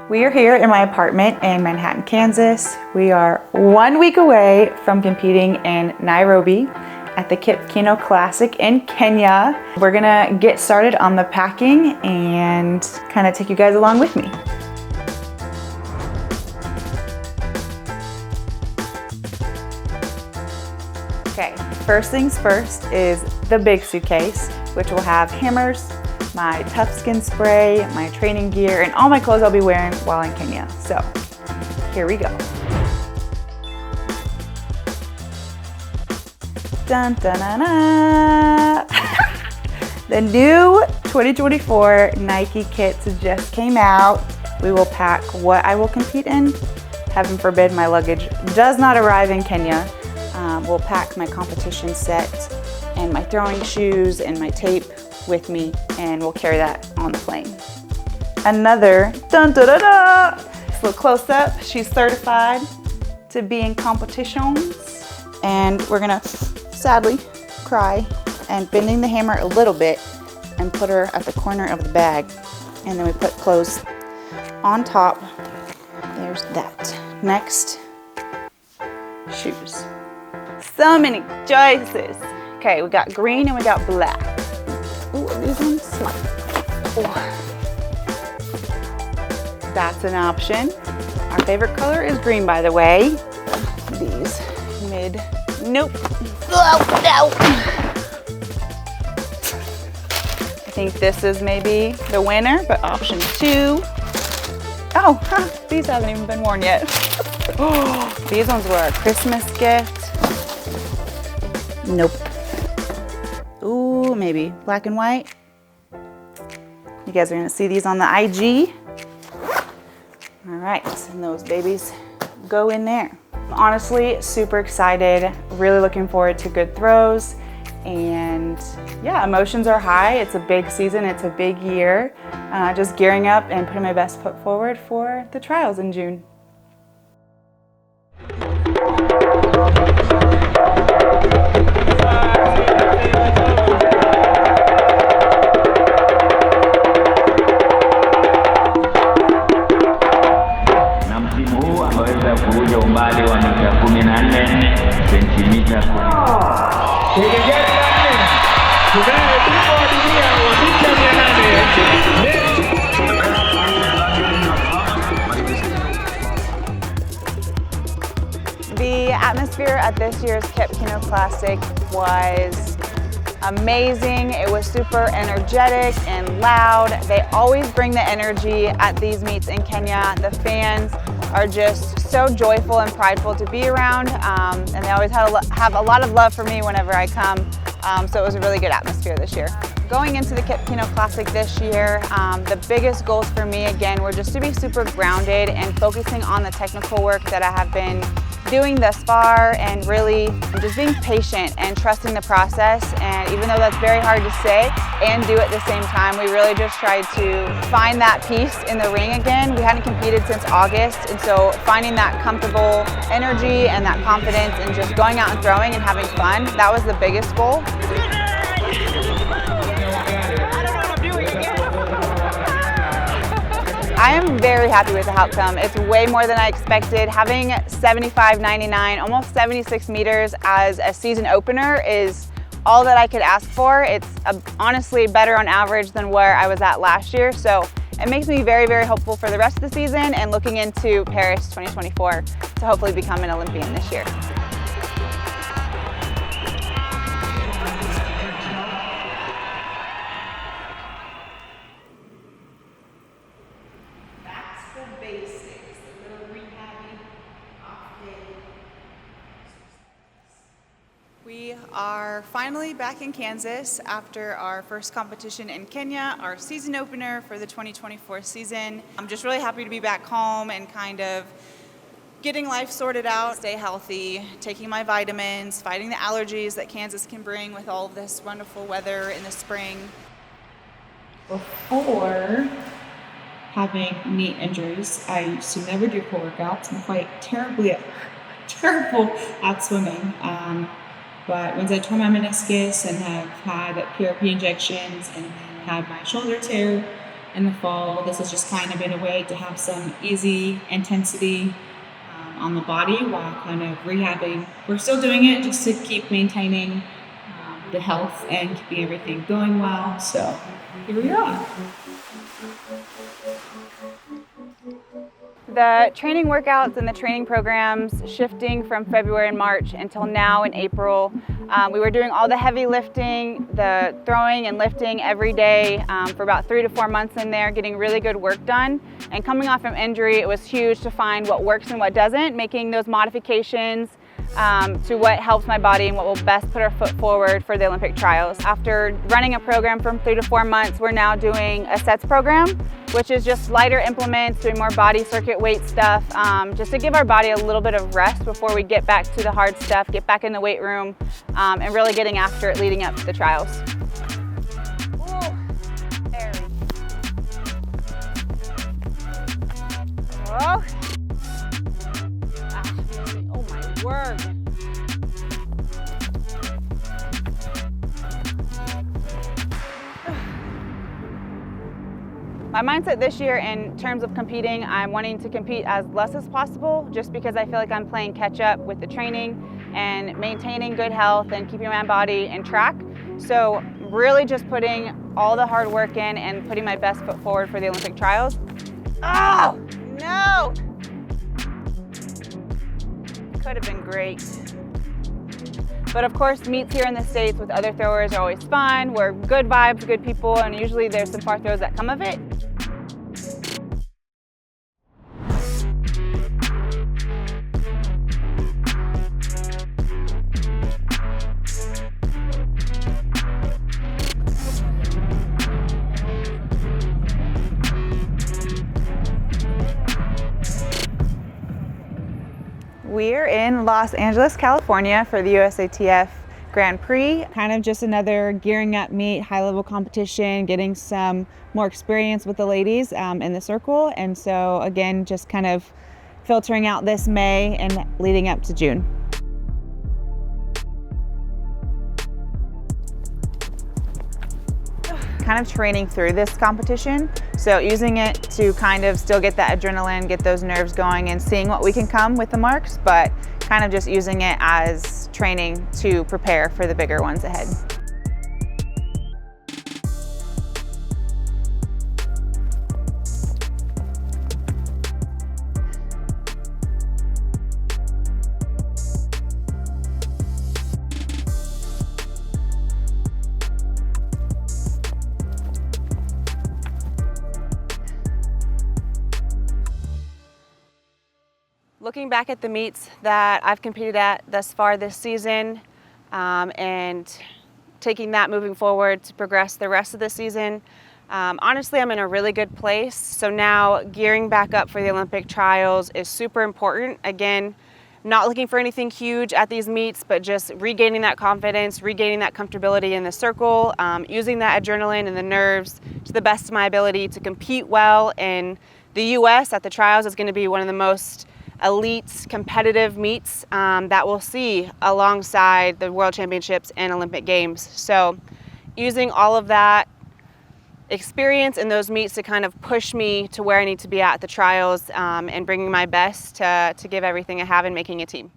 We are here in my apartment in Manhattan, Kansas. We are 1 week away from competing in Nairobi at the Kip Keino Classic in Kenya. We're gonna get started on the packing and kind of take you guys along with me. Okay, first things first is the big suitcase, which will have hammers, my tough skin spray, my training gear, and all my clothes I'll be wearing while in Kenya. So, here we go. Dun, dun, dun, dun. The new 2024 Nike kits just came out. We will pack what I will compete in. Heaven forbid my luggage does not arrive in Kenya. We'll pack my competition set and my throwing shoes and my tape with me, and we'll carry that on the plane. Another dun da da da. This little close up. She's certified to be in competitions, and we're gonna sadly cry and bending the hammer a little bit and put her at the corner of the bag, and then we put clothes on top. There's that. Next, shoes. So many choices. Okay, we got green and we got black. Ooh, these ones. Ooh. That's an option. Our favorite color is green, by the way. These nope. Oh, no. I think this is maybe the winner, but option 2. Oh, these haven't even been worn yet. Oh, these ones were a Christmas gift. Nope. Ooh, maybe black and white. You guys are gonna see these on the IG. All right, and those babies go in there. Honestly, super excited, really looking forward to good throws. And yeah, emotions are high. It's a big season, it's a big year. Just gearing up and putting my best foot forward for the trials in June. Umbali wa mita 14 sentimita. Tunaye bingwa wa dunia wa mita 800. The atmosphere at this year's Kip Keino Classic was amazing. It was super energetic and loud. They always bring the energy at these meets in Kenya. The fans are just so joyful and prideful to be around, and they always have a lot of love for me whenever I come, so it was a really good atmosphere this year. Going into the Kip Keino Classic this year, the biggest goals for me, again, were just to be super grounded and focusing on the technical work that I have been doing thus far, and really just being patient and trusting the process. And even though that's very hard to say and do at the same time, we really just tried to find that peace in the ring again. We hadn't competed since August, and so finding that comfortable energy and that confidence and just going out and throwing and having fun, that was the biggest goal. I am very happy with the outcome. It's way more than I expected. Having 75.99, almost 76 meters as a season opener is all that I could ask for. It's honestly better on average than where I was at last year. So it makes me very, very hopeful for the rest of the season and looking into Paris 2024 to hopefully become an Olympian this year. We are finally back in Kansas after our first competition in Kenya, our season opener for the 2024 season. I'm just really happy to be back home and kind of getting life sorted out, stay healthy, taking my vitamins, fighting the allergies that Kansas can bring with all of this wonderful weather in the spring. Before having knee injuries, I used to never do core workouts. I'm quite terrible at swimming. But once I tore my meniscus and have had PRP injections and had my shoulder tear in the fall. This has just kind of been a way to have some easy intensity on the body while kind of rehabbing. We're still doing it just to keep maintaining the health and keeping everything going well. So here we are. The training workouts and the training programs shifting from February and March until now in April. We were doing all the heavy lifting, the throwing and lifting every day for about 3 to 4 months in there, getting really good work done. And coming off from injury, it was huge to find what works and what doesn't, making those modifications to what helps my body and what will best put our foot forward for the Olympic trials. After running a program from 3 to 4 months, we're now doing a sets program, which is just lighter implements, doing more body circuit weight stuff, just to give our body a little bit of rest before we get back to the hard stuff, get back in the weight room, and really getting after it leading up to the trials. Ooh, there we go. Oh. Oh my word. My mindset this year in terms of competing, I'm wanting to compete as less as possible just because I feel like I'm playing catch up with the training and maintaining good health and keeping my body in track. So really just putting all the hard work in and putting my best foot forward for the Olympic trials. Oh, no! Could have been great. But of course, meets here in the States with other throwers are always fun. We're good vibes, good people, and usually there's some far throws that come of it. We're in Los Angeles, California for the USATF Grand Prix. Kind of just another gearing up meet, high level competition, getting some more experience with the ladies in the circle. And so again, just kind of filtering out this May and leading up to June. Kind of training through this competition. So using it to kind of still get that adrenaline, get those nerves going and seeing what we can come with the marks, but kind of just using it as training to prepare for the bigger ones ahead. Looking back at the meets that I've competed at thus far this season and taking that moving forward to progress the rest of the season, honestly, I'm in a really good place. So now gearing back up for the Olympic trials is super important. Again, not looking for anything huge at these meets, but just regaining that confidence, regaining that comfortability in the circle, using that adrenaline and the nerves to the best of my ability to compete well. In the US at the trials is going to be one of the most elite competitive meets that we'll see alongside the World Championships and Olympic Games. So using all of that experience in those meets to kind of push me to where I need to be at the trials and bringing my best to give everything I have in making a team.